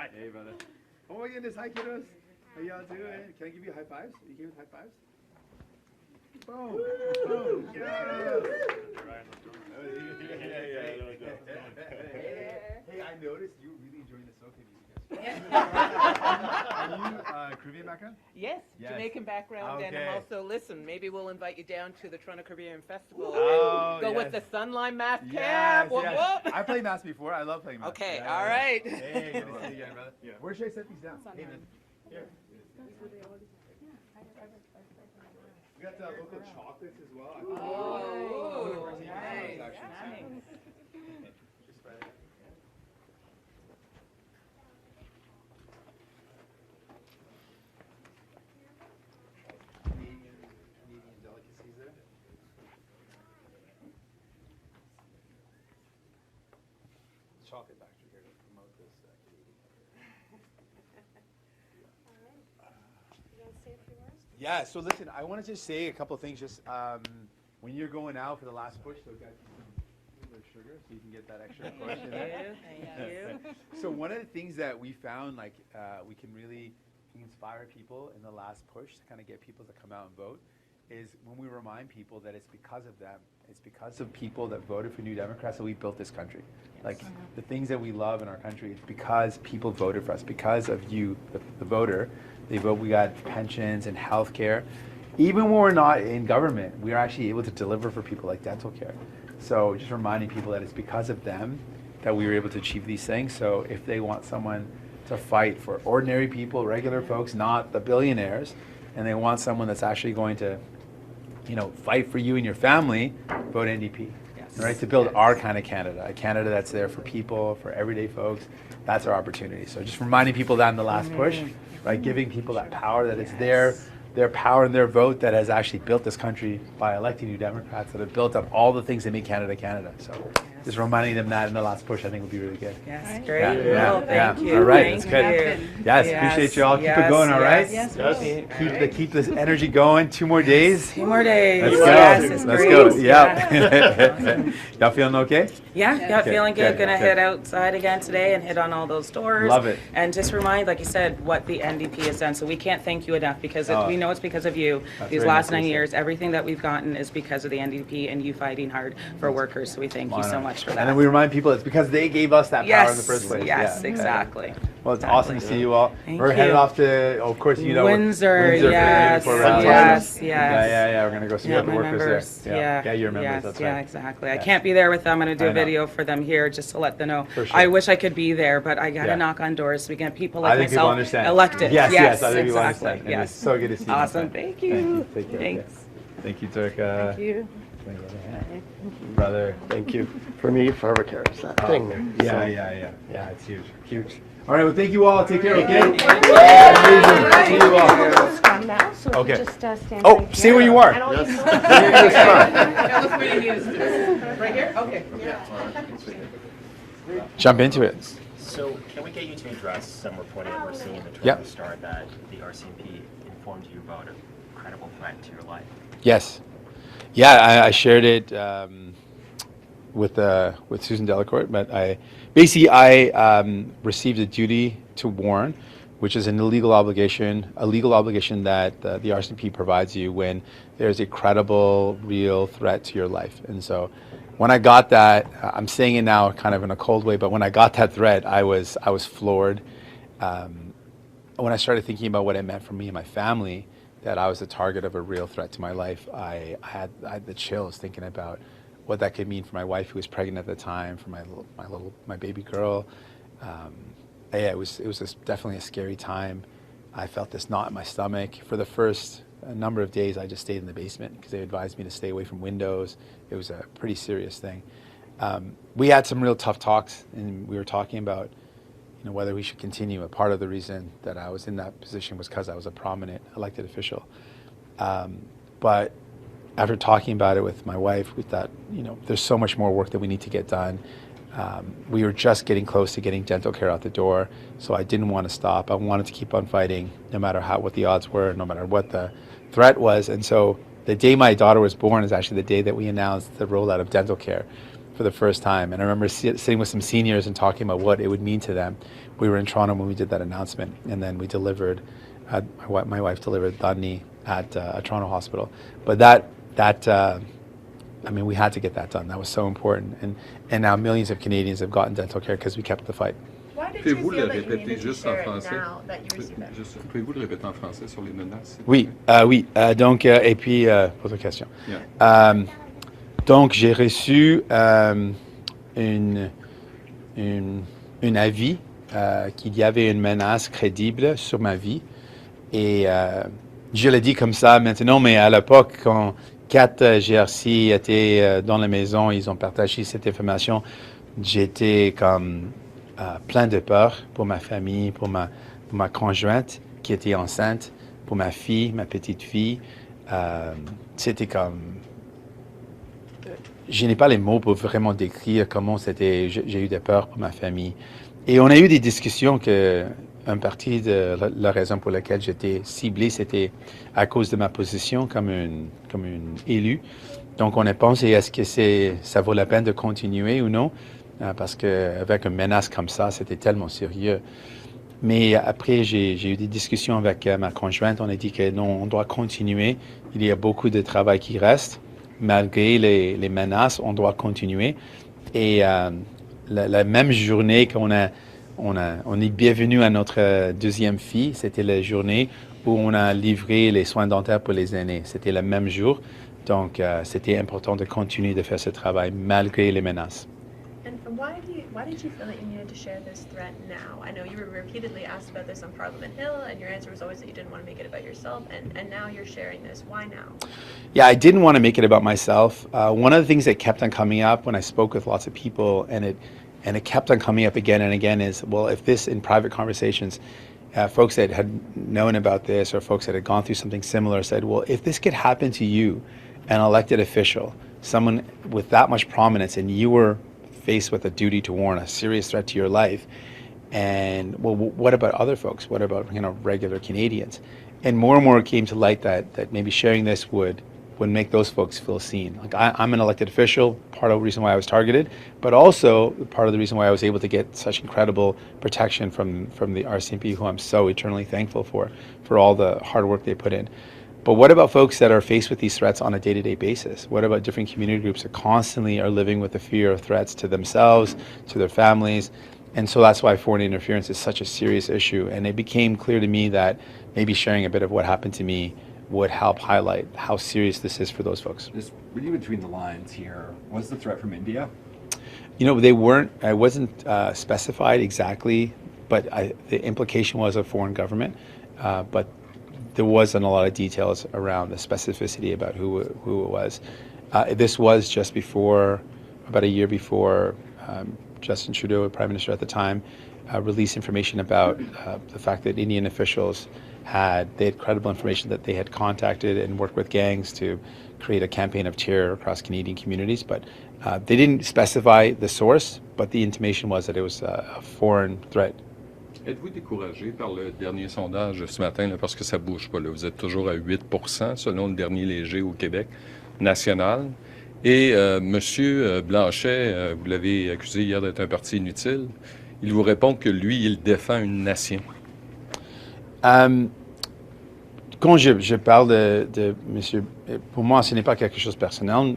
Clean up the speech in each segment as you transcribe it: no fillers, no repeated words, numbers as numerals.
Hi. Hey, brother. Oh my goodness, hi kiddos. How y'all doing? Can I give you high fives? You came with high fives? Boom. Boom. Yes. Hey, I noticed you really enjoying the soca music yesterday. Are you Caribbean background? Yes, Yes. Jamaican background, and Okay. I'm also, listen, maybe we'll invite you down to the Toronto Caribbean Festival Oh, and go with yes. the Sunline Mass Yes, Camp. Whoop, yes. whoop. I played Mass before. I love playing Mass. Okay, Yeah, all yeah, right. yeah. Hey, good to see you again, brother. Yeah. Where should I set these down? Hey, man. Here. We got local chocolates as well. Oh, Nice. Just right there. Canadian delicacies there. Chocolate factory here to promote this Canadian. Yeah, so listen, I want to just say a couple of things. Just when you're going out for the last push, so guys, some sugar so you can get that extra push in there. Thank you. So one of the things that we found, like, we can really inspire people in the last push to kind of get people to come out and vote, is when we remind people that it's because of them. It's because of people that voted for New Democrats that we built this country. Yes. Like, the things that we love in our country, it's because people voted for us, because of you, the voter. They vote. We got pensions and health care. Even when we're not in government, we are actually able to deliver for people like dental care. So just reminding people that it's because of them that we were able to achieve these things. So if they want someone to fight for ordinary people, regular folks, not the billionaires, and they want someone that's actually going to, fight for you and your family, vote NDP. Yes. Right? To build our kind of Canada, a Canada that's there for people, for everyday folks. That's our opportunity. So just reminding people that in the last push, right? Giving people that power, that it's their power and their vote that has actually built this country by electing New Democrats that have built up all the things that make Canada Canada. So just reminding them that in the last push, I think would be really good. Yes, great. Yeah. Thank you. All right, Thank that's good. you. Yes, appreciate you all. Keep it going, all right? Yes. Keep this energy going. 2 more days. 2 more days. Let's go. Yes, it's Let's great. go. Yeah. Y'all feeling okay? Yeah, Okay, feeling good. good, Gonna good. head outside again today and hit on all those doors. Love it. And just remind, like you said, what the NDP has done. So we can't thank you enough because we know it's because of you. That's These very last nice 9 to say. years, everything that we've gotten is because of the NDP and you fighting hard for workers. So we thank you so much for that. And then we remind people it's because they gave us that power in the first place. Yes, Yeah. exactly. Well, it's awesome to see you all. Thank We're you. headed off to, of course, Windsor, for the yes, Unifor rally. yes. Yeah. We're going to go support the my workers members. there. Yeah, your members, Yes, that's yeah, right. exactly. Yeah. I can't be there with them. I'm going to do I a know. video for them here just to let them know. For sure. I wish I could be there, but I got to Yeah. knock on doors so we can get people I like think people myself understand. elected. Yes, I think people exactly. understand. And Yes. it's so good to see you. Awesome. my friend. Thank you. Take care. Thanks. Thank you, Turka. Thank you. Brother. Thank you. For me, forever cares. That thing there. Yeah, it's huge. Huge. All right, well, thank you all. Take care, okay? Thank Amazing. See you all. It's gone now, so Okay. just stand Oh, right stay here. where you are. I don't even That was where you needed to. Right here? Okay. Jump into it. So can we get you to address some reporting that we're seeing in the Toronto Yep. Star that the RCMP informed you about a credible threat to your life? Yes. Yeah, I shared it with Susan Delacourt, but I received a duty to warn, which is an illegal obligation, that the RCMP provides you when there's a credible, real threat to your life. And so when I got that, I'm saying it now kind of in a cold way, but when I got that threat, I was floored. When I started thinking about what it meant for me and my family, that I was the target of a real threat to my life, I had the chills thinking about what that could mean for my wife, who was pregnant at the time, for my baby girl. It was definitely a scary time. I felt this knot in my stomach. For the first number of days, I just stayed in the basement because they advised me to stay away from windows. It was a pretty serious thing. We had some real tough talks, and we were talking about whether we should continue. A part of the reason that I was in that position was because I was a prominent elected official. But after talking about it with my wife, we thought, there's so much more work that we need to get done. We were just getting close to getting dental care out the door, so I didn't want to stop. I wanted to keep on fighting, no matter what the odds were, no matter what the threat was. And so the day my daughter was born is actually the day that we announced the rollout of dental care. for the first time. And I remember sitting with some seniors and talking about what it would mean to them. We were in Toronto when we did that announcement, and then we delivered, my wife delivered Dani at a Toronto hospital. But I mean, we had to get that done. That was so important. And now millions of Canadians have gotten dental care because we kept the fight. Why did you Pouvez-vous feel le that you répéter needed to juste en share it français? now that you received it? Pouvez-vous le répéter en français sur les menaces? Oui, oui. Donc, et puis, autre question. Yeah. Donc, j'ai reçu un avis qu'il y avait une menace crédible sur ma vie. Et je l'ai dit comme ça maintenant, mais à l'époque, quand 4 GRC étaient dans la maison, ils ont partagé cette information, j'étais comme plein de peur pour ma famille, pour ma conjointe qui était enceinte, pour ma fille, ma petite fille. C'était comme... Je n'ai pas les mots pour vraiment décrire comment c'était. J'ai eu des peurs pour ma famille. Et on a eu des discussions que une partie de la raison pour laquelle j'étais ciblé, c'était à cause de ma position comme une élue. Donc on a pensé, est-ce que ça vaut la peine de continuer ou non? Parce qu'avec une menace comme ça, c'était tellement sérieux. Mais après, j'ai eu des discussions avec ma conjointe. On a dit que non, on doit continuer. Il y a beaucoup de travail qui reste. Malgré les menaces, on doit continuer. Et la même journée qu'on on est bienvenu à notre deuxième fille, c'était la journée où on a livré les soins dentaires pour les aînés. C'était le même jour. Donc, c'était important de continuer de faire ce travail malgré les menaces. And why did you feel that you needed to share this threat now? I know you were repeatedly asked about this on Parliament Hill, and your answer was always that you didn't want to make it about yourself, and now you're sharing this. Why now? Yeah, I didn't want to make it about myself. One of the things that kept on coming up when I spoke with lots of people, and it kept on coming up again and again, is, well, if this, in private conversations, folks that had known about this or folks that had gone through something similar said, well, if this could happen to you, an elected official, someone with that much prominence, and you were faced with a duty to warn, a serious threat to your life, and well, what about other folks? What about regular Canadians? And more it came to light that maybe sharing this would make those folks feel seen. Like I'm an elected official, part of the reason why I was targeted, but also part of the reason why I was able to get such incredible protection from the RCMP, who I'm so eternally thankful for all the hard work they put in. But what about folks that are faced with these threats on a day-to-day basis? What about different community groups that constantly are living with the fear of threats to themselves, to their families? And so that's why foreign interference is such a serious issue. And it became clear to me that maybe sharing a bit of what happened to me would help highlight how serious this is for those folks. Just reading between the lines here, was the threat from India? They weren't, I wasn't specified exactly, but the implication was a foreign government. But there wasn't a lot of details around the specificity about who it was. This was just before, about a year before, Justin Trudeau, Prime Minister at the time, released information about the fact that Indian officials had credible information that they had contacted and worked with gangs to create a campaign of terror across Canadian communities. But they didn't specify the source, but the intimation was that it was a foreign threat. Êtes-vous découragé par le dernier sondage ce matin, là, parce que ça ne bouge pas, là. Vous êtes toujours à 8% selon le dernier léger au Québec national. Et M. Blanchet, vous l'avez accusé hier d'être un parti inutile. Il vous répond que lui, il défend une nation. Quand je parle de M. Pour moi, ce n'est pas quelque chose de personnel.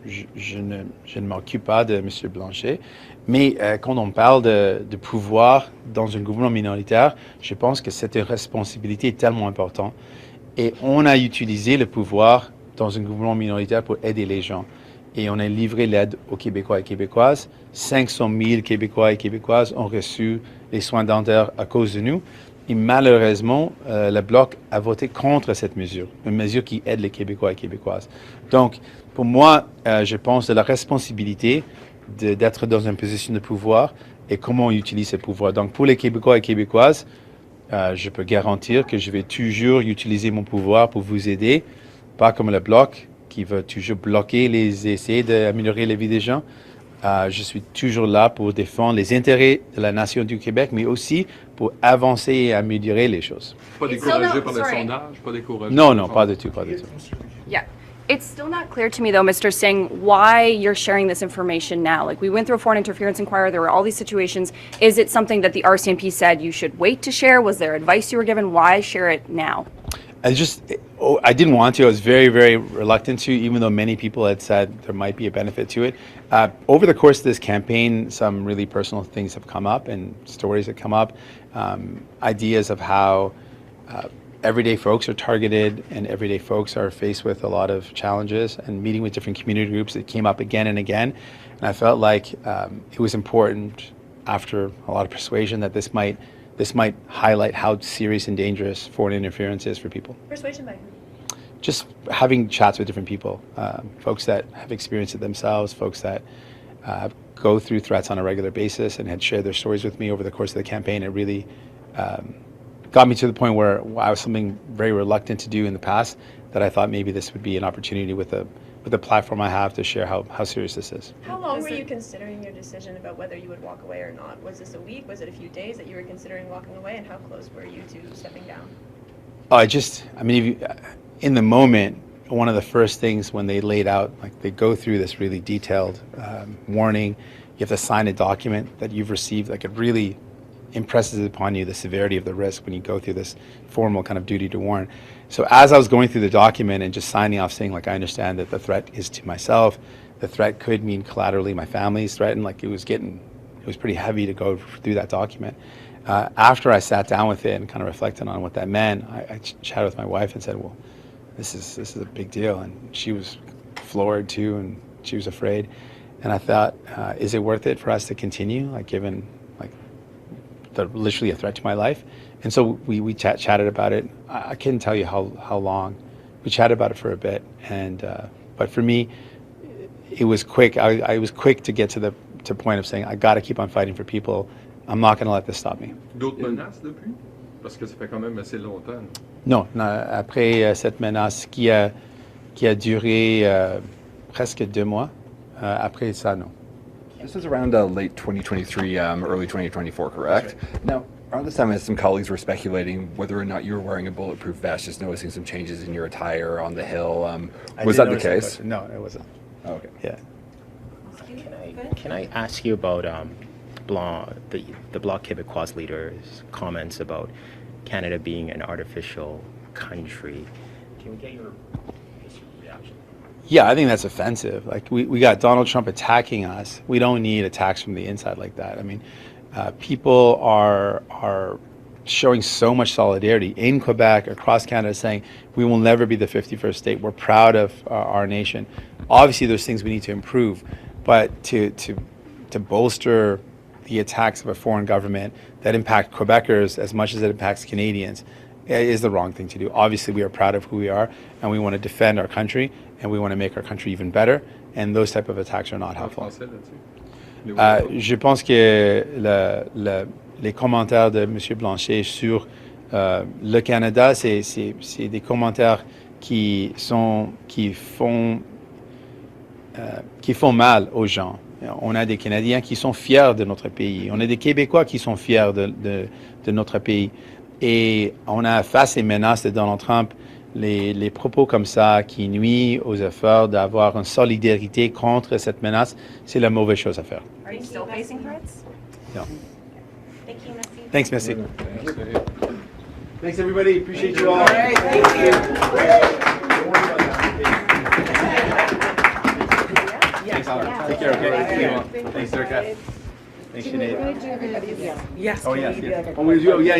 Je ne m'occupe pas de M. Blanchet. Mais quand on parle de pouvoir dans un gouvernement minoritaire, je pense que cette responsabilité est tellement importante. Et on a utilisé le pouvoir dans un gouvernement minoritaire pour aider les gens. Et on a livré l'aide aux Québécois et Québécoises. 500 000 Québécois et Québécoises ont reçu les soins dentaires à cause de nous. Et malheureusement, le Bloc a voté contre cette mesure, une mesure qui aide les Québécois et Québécoises. Donc, pour moi, je pense de la responsabilité d'être dans une position de pouvoir et comment on utilise ce pouvoir. Donc, pour les Québécois et Québécoises, je peux garantir que je vais toujours utiliser mon pouvoir pour vous aider, pas comme le Bloc qui veut toujours bloquer essayer d'améliorer la vie des gens. Je suis toujours là pour défendre les intérêts de la nation du Québec, mais aussi pour avancer et améliorer les choses. Pas découragé par le sondage? Pas découragé Non, pas du tout, pas du tout. Yeah. It's still not clear to me, though, Mr. Singh, why you're sharing this information now. Like, we went through a foreign interference inquiry. There were all these situations. Is it something that the RCMP said you should wait to share? Was there advice you were given? Why share it now? I didn't want to. I was very, very reluctant to, even though many people had said there might be a benefit to it. Over the course of this campaign, some really personal things have come up and stories have come up. Ideas of how everyday folks are targeted and everyday folks are faced with a lot of challenges, and meeting with different community groups that came up again and again. And I felt like it was important, after a lot of persuasion, that this might highlight how serious and dangerous foreign interference is for people. Persuasion by who? Just having chats with different people, folks that have experienced it themselves, folks that go through threats on a regular basis and had shared their stories with me over the course of the campaign. It really got me to the point where I was something very reluctant to do in the past, that I thought maybe this would be an opportunity with the platform I have to share how serious this is. How long were you considering your decision about whether you would walk away or not? Was this a week? Was it a few days that you were considering walking away? And how close were you to stepping down? In the moment, one of the first things when they laid out, like, they go through this really detailed warning. You have to sign a document that you've received. Like, it really impresses upon you the severity of the risk when you go through this formal kind of duty to warn. So as I was going through the document and just signing off, saying, like, I understand that the threat is to myself, the threat could mean collaterally my family's threatened, like, it was pretty heavy to go through that document. After I sat down with it and kind of reflected on what that meant, I chatted with my wife and said, well, this is a big deal. And she was floored too, and she was afraid. And I thought, is it worth it for us to continue, like, given literally a threat to my life? And so we chatted about it. I couldn't tell you how long. We chatted about it for a bit, and but for me, it was quick. I was quick to get to the point of saying, I got to keep on fighting for people. I'm not going to let this stop me. D'autres menaces depuis? Parce que ça fait quand même assez longtemps. Non, après cette menace qui a duré presque 2 mois, après ça, non. This was around late 2023, early 2024, correct? Right. Now, around this time, some colleagues were speculating whether or not you were wearing a bulletproof vest, just noticing some changes in your attire on the Hill. Was that the case? No, it wasn't. Oh, okay. Yeah. Can I ask you about Blanc, the Bloc Québécois leader's comments about Canada being an artificial country? Can we get your reaction? Yeah, I think that's offensive. Like, we got Donald Trump attacking us. We don't need attacks from the inside like that. I mean, people are showing so much solidarity in Quebec, across Canada, saying we will never be the 51st state. We're proud of our nation. Obviously, there's things we need to improve, but to bolster the attacks of a foreign government that impact Quebecers as much as it impacts Canadians is the wrong thing to do. Obviously, we are proud of who we are, and we want to defend our country, and we want to make our country even better, and those type of attacks are not helpful. Je pense que les commentaires de M. Blanchet sur le Canada, c'est des commentaires qui font mal aux gens. On a des Canadiens qui sont fiers de notre pays. On a des Québécois qui sont fiers de notre pays. Et on a face aux menaces de Donald Trump, les propos comme ça qui nuisent aux efforts d'avoir une solidarité contre cette menace, c'est la mauvaise chose à faire. Are you still facing threats? No. Thank you, Missy. Thanks, Missy. Thanks, everybody. Appreciate you all. Take care, okay? Thanks, Erica. Thanks, Sinead. Yes. Oh, yes. Oh, we do? Oh, yeah.